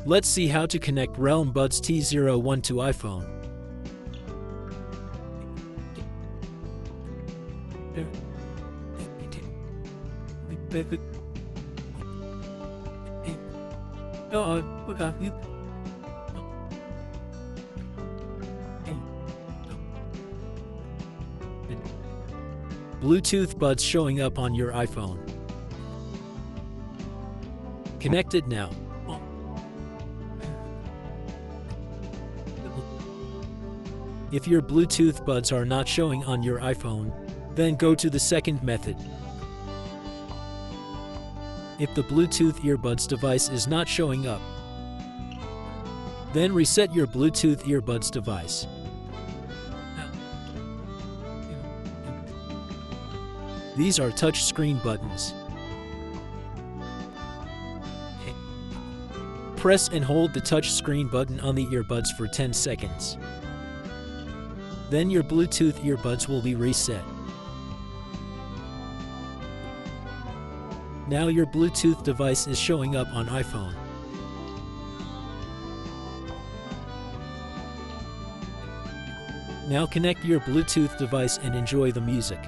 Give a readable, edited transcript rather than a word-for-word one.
Let's see how to connect Realme Buds T01 to iPhone. Bluetooth buds showing up on your iPhone. Connected now. If your Bluetooth buds are not showing on your iPhone, then go to the second method. If the Bluetooth earbuds device is not showing up, then reset your Bluetooth earbuds device. These are touch screen buttons. Press and hold the touch screen button on the earbuds for 10 seconds. Then your Bluetooth earbuds will be reset. Now your Bluetooth device is showing up on iPhone. Now connect your Bluetooth device and enjoy the music.